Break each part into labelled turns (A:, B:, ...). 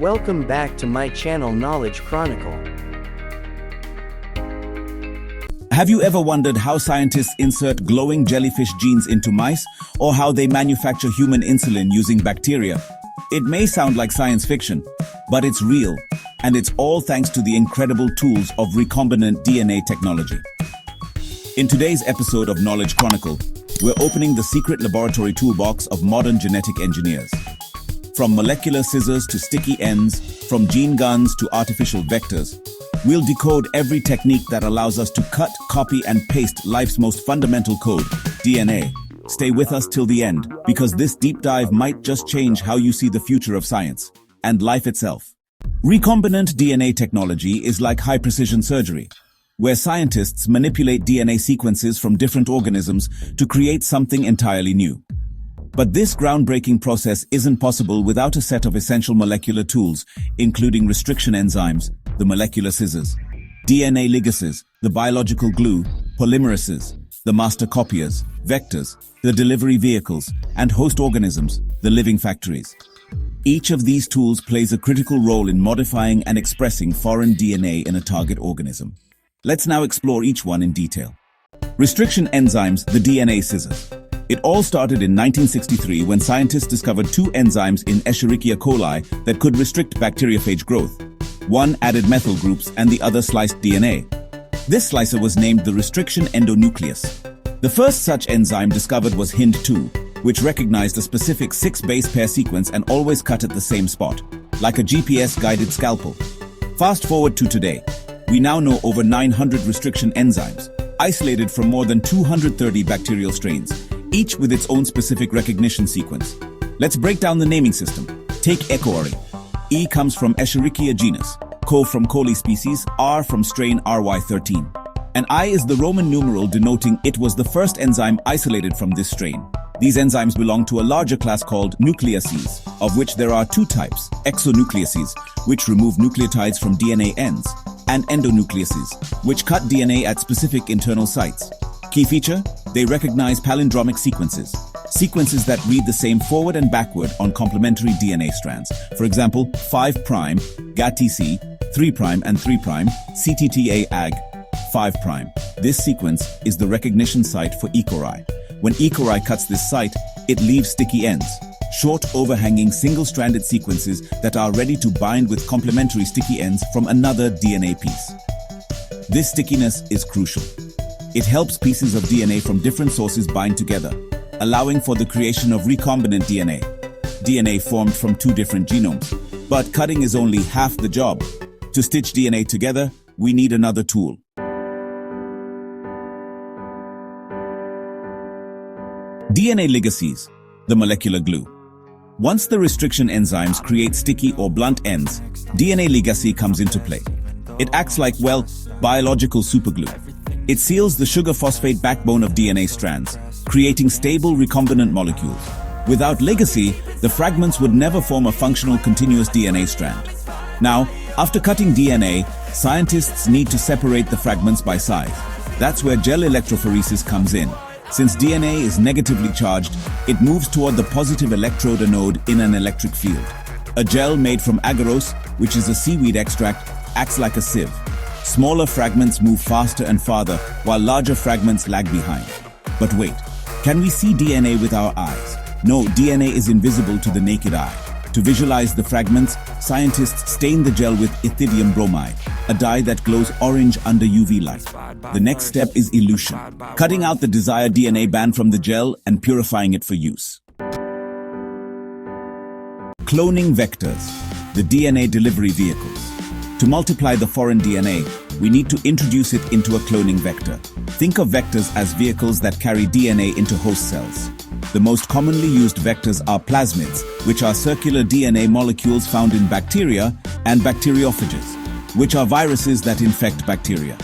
A: Welcome back to my channel Knowledge Chronicle.
B: Have you ever wondered how scientists insert glowing jellyfish genes into mice, or how they manufacture human insulin using bacteria? It may sound like science fiction, but it's real, and it's all thanks to the incredible tools of recombinant DNA technology. In today's episode of Knowledge Chronicle, we're opening the secret laboratory toolbox of modern genetic engineers. From molecular scissors to sticky ends, from gene guns to artificial vectors, we'll decode every technique that allows us to cut, copy, and paste life's most fundamental code, DNA. Stay with us till the end, because this deep dive might just change how you see the future of science and life itself. Recombinant DNA technology is like high-precision surgery, where scientists manipulate DNA sequences from different organisms to create something entirely new. But this groundbreaking process isn't possible without a set of essential molecular tools, including restriction enzymes, the molecular scissors, DNA ligases, the biological glue, polymerases, the master copiers, vectors, the delivery vehicles, and host organisms, the living factories. Each of these tools plays a critical role in modifying and expressing foreign DNA in a target organism. Let's now explore each one in detail. Restriction enzymes, the DNA scissors. It all started in 1963 when scientists discovered two enzymes in Escherichia coli that could restrict bacteriophage growth. One added methyl groups and the other sliced DNA. This slicer was named the restriction endonuclease. The first such enzyme discovered was HIND2, which recognized a specific 6-base pair sequence and always cut at the same spot, like a GPS-guided scalpel. Fast forward to today. We now know over 900 restriction enzymes, isolated from more than 230 bacterial strains, each with its own specific recognition sequence. Let's break down the naming system. Take EcoRI. E comes from Escherichia genus, Co from coli species, R from strain RY13. And I is the Roman numeral denoting it was the first enzyme isolated from this strain. These enzymes belong to a larger class called nucleases, of which there are two types, exonucleases, which remove nucleotides from DNA ends, and endonucleases, which cut DNA at specific internal sites. Key feature? They recognize palindromic sequences, sequences that read the same forward and backward on complementary DNA strands. For example, 5' GATTC, 3' and 3', CTTA AG, 5'. This sequence is the recognition site for EcoRI. When EcoRI cuts this site, it leaves sticky ends, short overhanging single-stranded sequences that are ready to bind with complementary sticky ends from another DNA piece. This stickiness is crucial. It helps pieces of DNA from different sources bind together, allowing for the creation of recombinant DNA. DNA formed from two different genomes. But cutting is only half the job. To stitch DNA together, we need another tool. DNA ligases, the molecular glue. Once the restriction enzymes create sticky or blunt ends, DNA ligase comes into play. It acts like, well, biological superglue. It seals the sugar phosphate backbone of DNA strands, creating stable recombinant molecules. Without ligase, the fragments would never form a functional continuous DNA strand. Now, after cutting DNA, scientists need to separate the fragments by size. That's where gel electrophoresis comes in. Since DNA is negatively charged, it moves toward the positive electrode anode in an electric field. A gel made from agarose, which is a seaweed extract, acts like a sieve. Smaller fragments move faster and farther, while larger fragments lag behind. But wait, can we see DNA with our eyes? No, DNA is invisible to the naked eye. To visualize the fragments, scientists stain the gel with ethidium bromide, a dye that glows orange under UV light. The next step is elution, cutting out the desired DNA band from the gel and purifying it for use. Cloning vectors, the DNA delivery vehicles. To multiply the foreign DNA, we need to introduce it into a cloning vector. Think of vectors as vehicles that carry DNA into host cells. The most commonly used vectors are plasmids, which are circular DNA molecules found in bacteria, and bacteriophages, which are viruses that infect bacteria.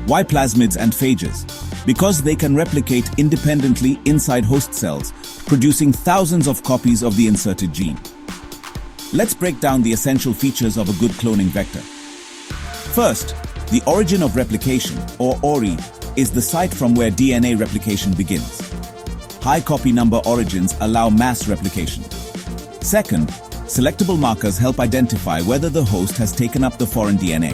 B: Why plasmids and phages? Because they can replicate independently inside host cells, producing thousands of copies of the inserted gene. Let's break down the essential features of a good cloning vector. First, the origin of replication, or ORI, is the site from where DNA replication begins. High copy number origins allow mass replication. Second, Selectable markers help identify whether the host has taken up the foreign DNA.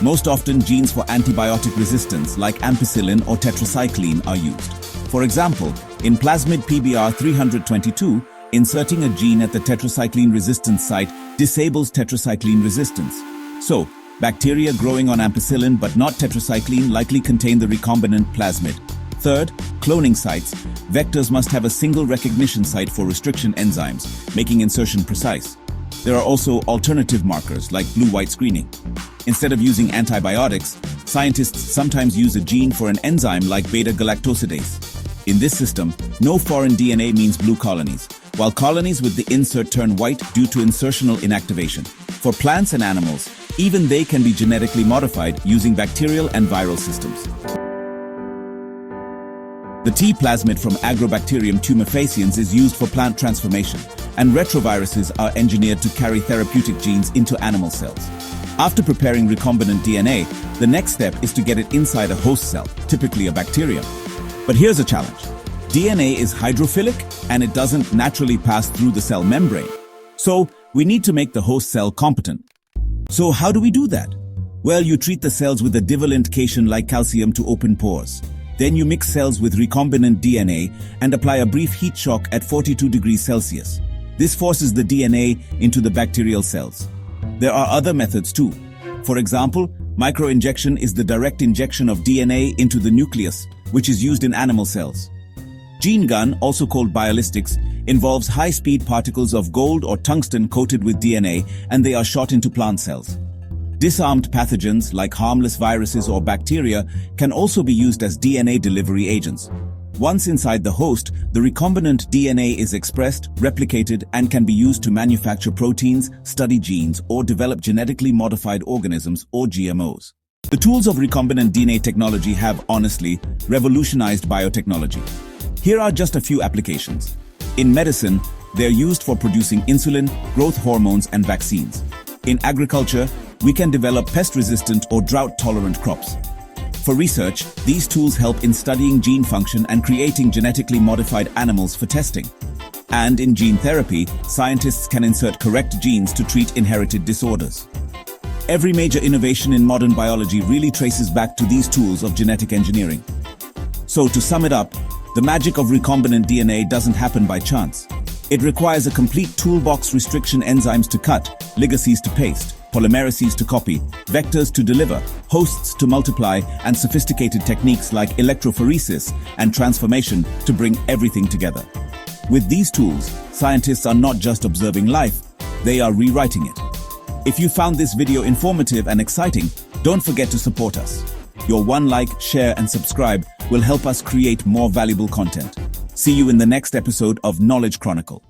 B: Most often, genes for antibiotic resistance like ampicillin or tetracycline are used. For example, in plasmid PBR 322, inserting a gene at the tetracycline resistance site disables tetracycline resistance. So, bacteria growing on ampicillin but not tetracycline likely contain the recombinant plasmid. Third, cloning sites. Vectors must have a single recognition site for restriction enzymes, making insertion precise. There are also alternative markers like blue-white screening. Instead of using antibiotics, scientists sometimes use a gene for an enzyme like beta-galactosidase. In this system, no foreign DNA means blue colonies, while colonies with the insert turn white due to insertional inactivation. For plants and animals, even they can be genetically modified using bacterial and viral systems. The T plasmid from Agrobacterium tumefaciens is used for plant transformation, and retroviruses are engineered to carry therapeutic genes into animal cells. After preparing recombinant DNA, the next step is to get it inside a host cell, typically a bacterium. But here's a challenge. DNA is hydrophilic, and it doesn't naturally pass through the cell membrane. So, we need to make the host cell competent. So how do we do that? Well, you treat the cells with a divalent cation like calcium to open pores. Then you mix cells with recombinant DNA and apply a brief heat shock at 42 degrees Celsius. This forces the DNA into the bacterial cells. There are other methods too. For example, microinjection is the direct injection of DNA into the nucleus, which is used in animal cells. Gene gun, also called biolistics, involves high-speed particles of gold or tungsten coated with DNA, and they are shot into plant cells. Disarmed pathogens like harmless viruses or bacteria can also be used as DNA delivery agents. Once inside the host, the recombinant DNA is expressed, replicated, and can be used to manufacture proteins, study genes, or develop genetically modified organisms or GMOs. The tools of recombinant DNA technology have, honestly, revolutionized biotechnology. Here are just a few applications. In medicine, they're used for producing insulin, growth hormones, and vaccines. In agriculture, we can develop pest-resistant or drought-tolerant crops. For research, these tools help in studying gene function and creating genetically modified animals for testing. And in gene therapy, scientists can insert correct genes to treat inherited disorders. Every major innovation in modern biology really traces back to these tools of genetic engineering. So to sum it up, the magic of recombinant DNA doesn't happen by chance. It requires a complete toolbox: restriction enzymes to cut, ligases to paste, polymerases to copy, vectors to deliver, hosts to multiply, and sophisticated techniques like electrophoresis and transformation to bring everything together. With these tools, scientists are not just observing life, they are rewriting it. If you found this video informative and exciting, don't forget to support us. Your one like, share, and subscribe will help us create more valuable content. See you in the next episode of Knowledge Chronicle.